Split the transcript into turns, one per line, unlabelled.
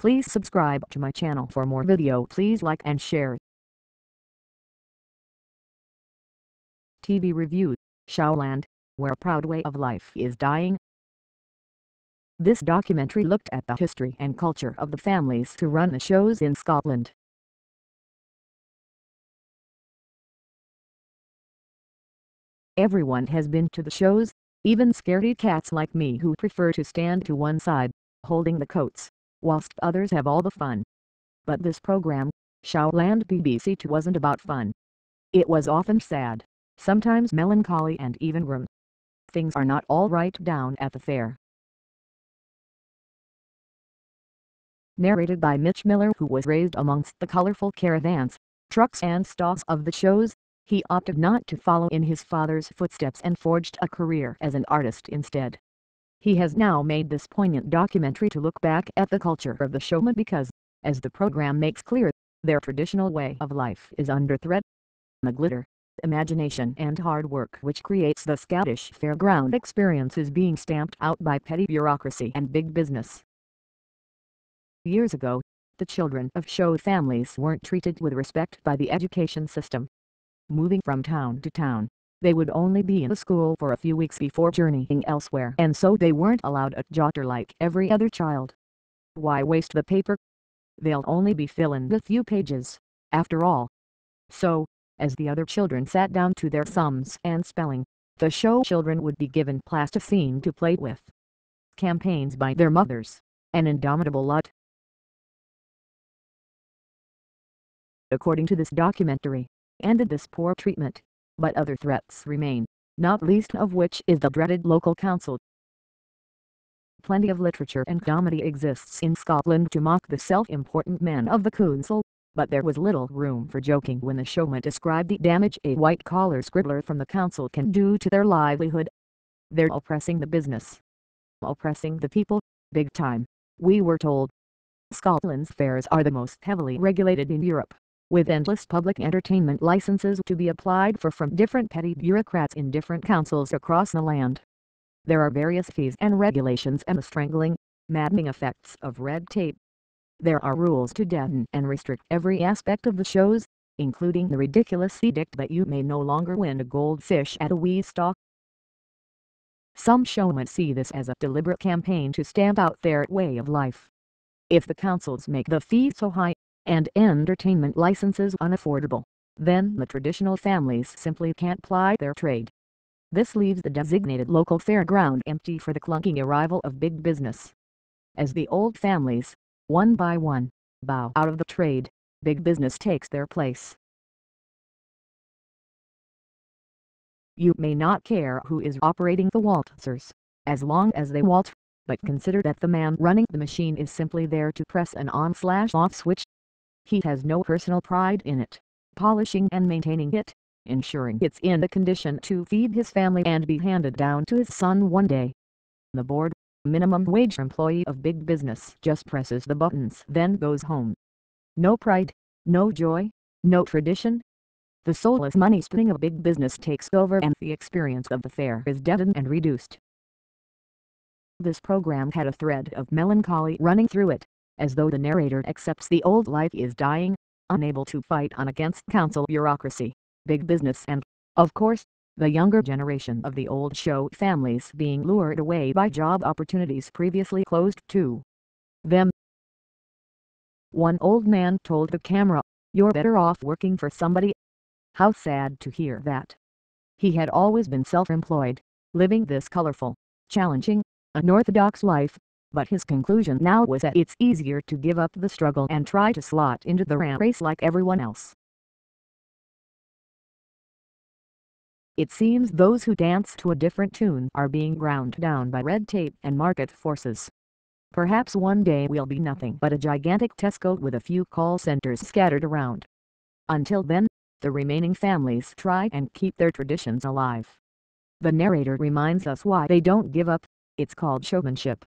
Please subscribe to my channel for more video. Please like and share. TV review, Showland, where a proud way of life is dying. This documentary looked at the history and culture of the families who run the shows in Scotland. Everyone has been to the shows, even scaredy cats like me who prefer to stand to one side, holding the coats, whilst others have all the fun. But this program, Showland BBC 2, wasn't about fun. It was often sad, sometimes melancholy and even grim. Things are not all right down at the fair. Narrated by Mitch Miller, who was raised amongst the colourful caravans, trucks and stalls of the shows, he opted not to follow in his father's footsteps and forged a career as an artist instead. He has now made this poignant documentary to look back at the culture of the showman because, as the program makes clear, their traditional way of life is under threat. The glitter, imagination and hard work which creates the Scottish fairground experience is being stamped out by petty bureaucracy and big business. Years ago, the children of show families weren't treated with respect by the education system. Moving from town to town, they would only be in the school for a few weeks before journeying elsewhere, and so they weren't allowed a jotter like every other child. Why waste the paper? They'll only be filling a few pages, after all. So, as the other children sat down to their sums and spelling, the show children would be given plasticine to play with. Campaigns by their mothers, an indomitable lot. According to this documentary, ended this poor treatment, but other threats remain, not least of which is the dreaded local council. Plenty of literature and comedy exists in Scotland to mock the self-important men of the council, but there was little room for joking when the showman described the damage a white-collar scribbler from the council can do to their livelihood. They're oppressing the business. Oppressing the people, big time, we were told. Scotland's fairs are the most heavily regulated in Europe, with endless public entertainment licenses to be applied for from different petty bureaucrats in different councils across the land. There are various fees and regulations and the strangling, maddening effects of red tape. There are rules to deaden and restrict every aspect of the shows, including the ridiculous edict that you may no longer win a goldfish at a wee stalk. Some showmen see this as a deliberate campaign to stamp out their way of life. If the councils make the fee so high, and entertainment licenses unaffordable, then the traditional families simply can't ply their trade. This leaves the designated local fairground empty for the clunking arrival of big business. As the old families, one by one, bow out of the trade, big business takes their place. You may not care who is operating the waltzers, as long as they waltz, but consider that the man running the machine is simply there to press an on/off switch. He has no personal pride in it, polishing and maintaining it, ensuring it's in the condition to feed his family and be handed down to his son one day. The bored, minimum wage employee of big business just presses the buttons then goes home. No pride, no joy, no tradition. The soulless money spinning of big business takes over and the experience of the fair is deadened and reduced. This program had a thread of melancholy running through it, as though the narrator accepts the old life is dying, unable to fight on against council bureaucracy, big business and, of course, the younger generation of the old show families being lured away by job opportunities previously closed to them. One old man told the camera, "You're better off working for somebody." How sad to hear that. He had always been self-employed, living this colorful, challenging, unorthodox life, but his conclusion now was that it's easier to give up the struggle and try to slot into the rat race like everyone else. It seems those who dance to a different tune are being ground down by red tape and market forces. Perhaps one day we'll be nothing but a gigantic Tesco with a few call centers scattered around. Until then, the remaining families try and keep their traditions alive. The narrator reminds us why they don't give up. It's called showmanship.